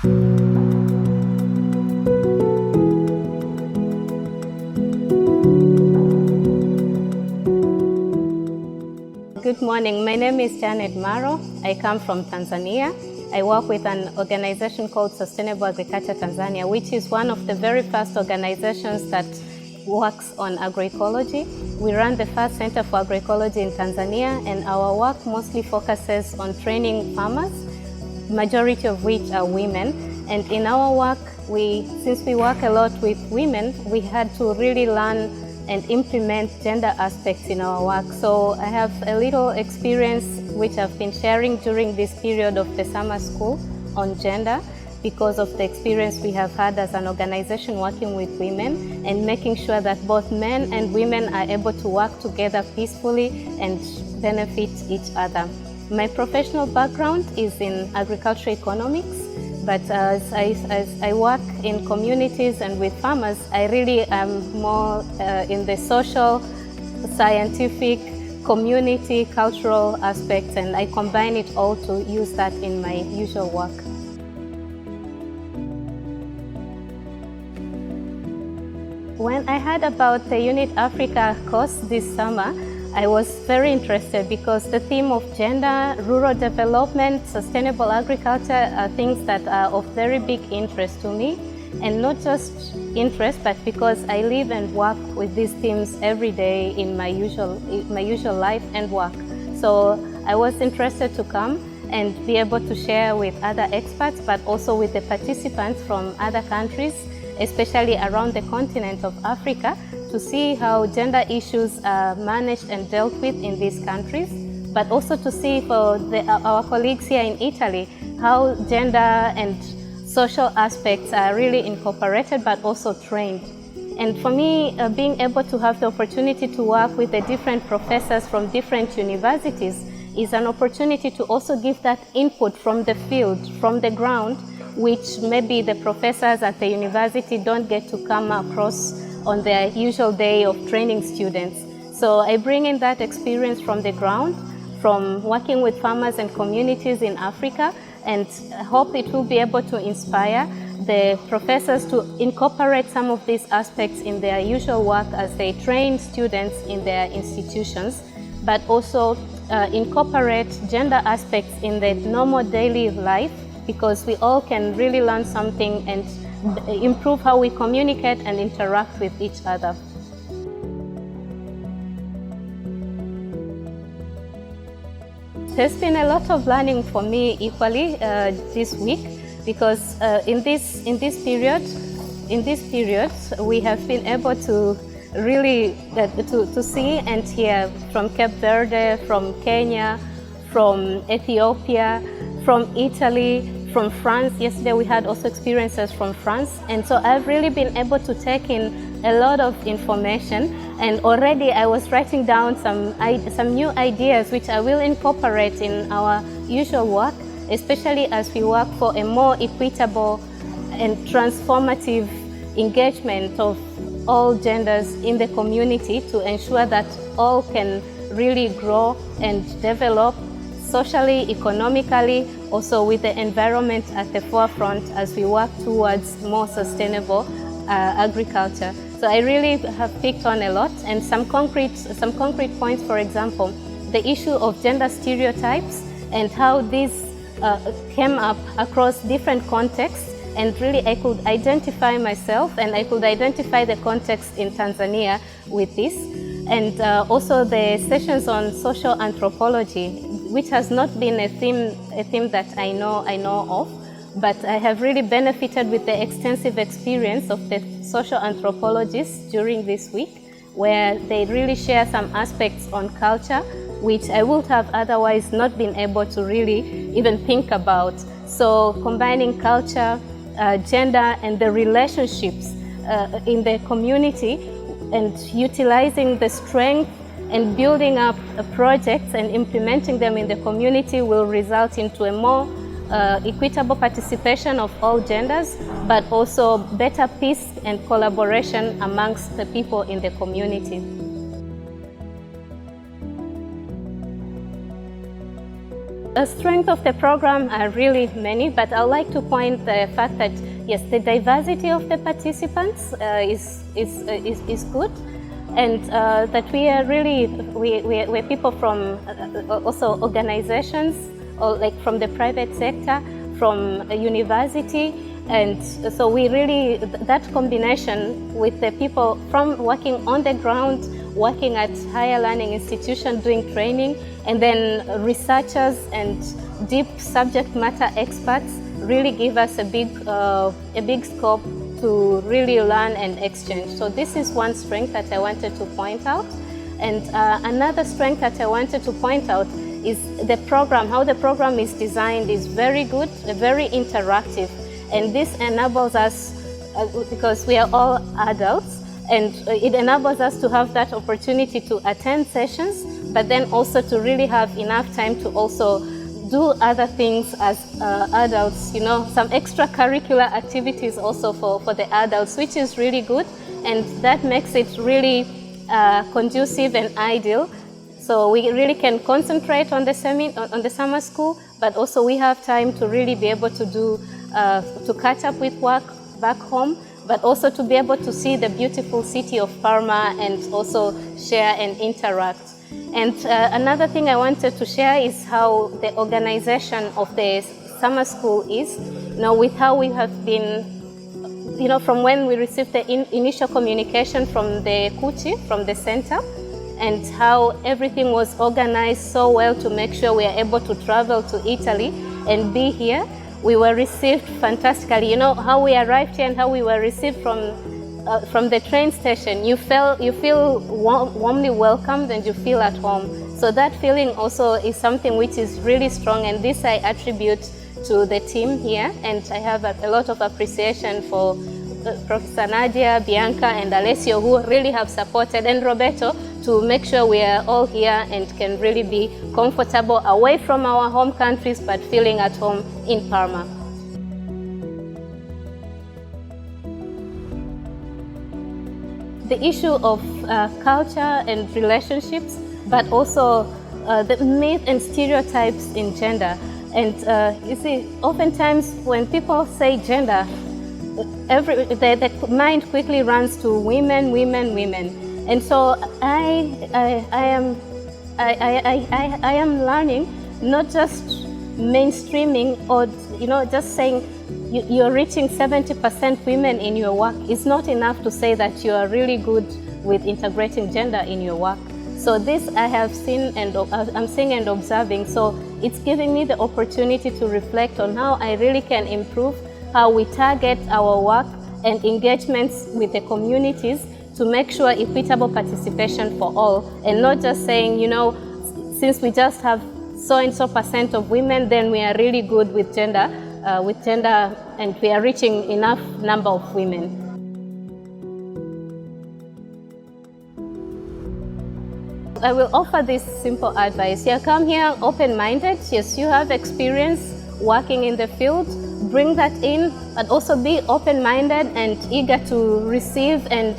Good morning, my name is Janet Maro. I come from Tanzania. I work with an organization called Sustainable Agriculture Tanzania, which is one of the very first organizations that works on agroecology. We run the first Center for Agroecology in Tanzania, and our work mostly focuses on training farmers, majority of which are women. And in our work, since we work a lot with women, we had to really learn and implement gender aspects in our work. So I have a little experience which I've been sharing during this period of the summer school on gender, because of the experience we have had as an organization working with women and making sure that both men and women are able to work together peacefully and benefit each other. My professional background is in agricultural economics, but as I work in communities and with farmers, I really am more in the social, scientific, community, cultural aspects, and I combine it all to use that in my usual work. When I heard about the UNITAFRICA course this summer, I was very interested because the theme of gender, rural development, sustainable agriculture are things that are of very big interest to me. And not just interest, but because I live and work with these themes every day in my usual life and work. So I was interested to come and be able to share with other experts, but also with the participants from other countries, especially around the continent of Africa, to see how gender issues are managed and dealt with in these countries, but also to see for our colleagues here in Italy, how gender and social aspects are really incorporated but also trained. And for me, being able to have the opportunity to work with the different professors from different universities is an opportunity to also give that input from the field, from the ground, which maybe the professors at the university don't get to come across on their usual day of training students. So I bring in that experience from the ground, from working with farmers and communities in Africa, and I hope it will be able to inspire the professors to incorporate some of these aspects in their usual work as they train students in their institutions, but also incorporate gender aspects in the normal daily life, because we all can really learn something and improve how we communicate and interact with each other. There's been a lot of learning for me equally this week, because in this period we have been able to really to see and hear from Cape Verde, from Kenya, from Ethiopia, from Italy, from France. Yesterday we had also experiences from France, and so I've really been able to take in a lot of information, and already I was writing down some new ideas which I will incorporate in our usual work, especially as we work for a more equitable and transformative engagement of all genders in the community, to ensure that all can really grow and develop socially, economically, also with the environment at the forefront as we work towards more sustainable agriculture. So I really have picked on a lot, and some concrete points, for example, the issue of gender stereotypes and how these came up across different contexts, and really I could identify myself and I could identify the context in Tanzania with this. And also the sessions on social anthropology, which has not been a theme that I know of, but I have really benefited with the extensive experience of the social anthropologists during this week, where they really share some aspects on culture, which I would have otherwise not been able to really even think about. So combining culture, gender, and the relationships in the community, and utilizing the strength and building up projects and implementing them in the community will result into a more equitable participation of all genders, but also better peace and collaboration amongst the people in the community. The strength of the program are really many, but I'd like to point the fact that yes, the diversity of the participants is good, and that we are really we're people from also organizations, or like from the private sector, from a university, and so we really, that combination with the people from working on the ground, working at higher learning institutions doing training, and then researchers and deep subject matter experts really give us a big scope to really learn and exchange. So this is one strength that I wanted to point out. And another strength that I wanted to point out is the program. How the program is designed is very good, very interactive. And this enables us, because we are all adults, and it enables us to have that opportunity to attend sessions, but then also to really have enough time to also do other things as adults, you know, some extracurricular activities also for the adults, which is really good, and that makes it really conducive and ideal. So we really can concentrate on the summer school, but also we have time to really be able to do to catch up with work back home, but also to be able to see the beautiful city of Parma and also share and interact. And another thing I wanted to share is how the organization of the summer school is, you know, with how we have been, you know, from when we received the initial communication from the Cucci, from the center, and how everything was organized so well to make sure we are able to travel to Italy and be here. We were received fantastically. You know, how we arrived here and how we were received from the train station. You feel warmly welcomed and you feel at home. So that feeling also is something which is really strong, and this I attribute to the team here, and I have a lot of appreciation for Professor Nadia, Bianca and Alessio, who really have supported, and Roberto, to make sure we are all here and can really be comfortable away from our home countries but feeling at home in Parma. The issue of culture and relationships, but also the myth and stereotypes in gender. And you see, oftentimes when people say gender, the mind quickly runs to women, women, women. And so I am learning, not just mainstreaming or, you know, just saying you're reaching 70% women in your work is not enough to say that you are really good with integrating gender in your work. So this I have seen and I'm seeing and observing. So it's giving me the opportunity to reflect on how I really can improve how we target our work and engagements with the communities to make sure equitable participation for all, and not just saying, you know, since we just have so and so % of women, then we are really good with gender, and we are reaching enough number of women. I will offer this simple advice. You come here open-minded. Yes, you have experience working in the field. Bring that in, but also be open-minded and eager to receive and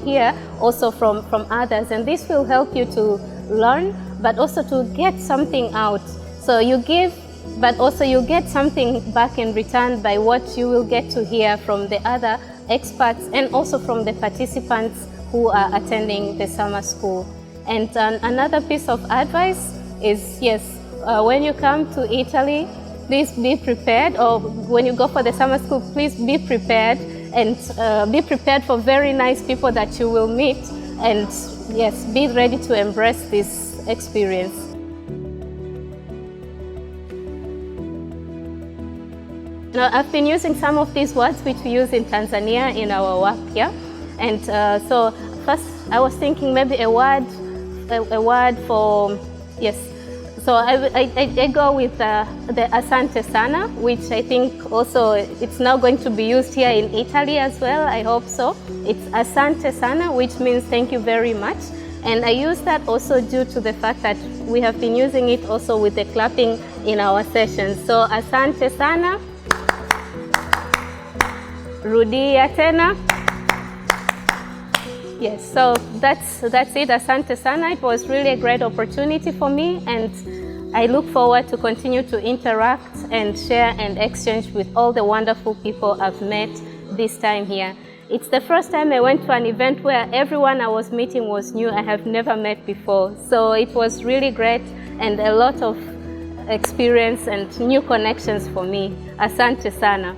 hear also from others. And this will help you to learn, but also to get something out. So you give, but also you get something back in return by what you will get to hear from the other experts and also from the participants who are attending the summer school. And another piece of advice is, yes, when you come to Italy, please be prepared, or when you go for the summer school, please be prepared, and be prepared for very nice people that you will meet, and yes, be ready to embrace this experience. Now, I've been using some of these words which we use in Tanzania in our work here, and so first I was thinking maybe a word for, yes, so I go with the Asante Sana, which I think also it's now going to be used here in Italy as well, I hope so. It's Asante Sana, which means thank you very much. And I use that also due to the fact that we have been using it also with the clapping in our sessions. So Asante Sana, Rudia Tena. Yes, so that's it, Asante Sana. It was really a great opportunity for me, and I look forward to continue to interact and share and exchange with all the wonderful people I've met this time here. It's the first time I went to an event where everyone I was meeting was new. I have never met before. So it was really great and a lot of experience and new connections for me. Asante sana.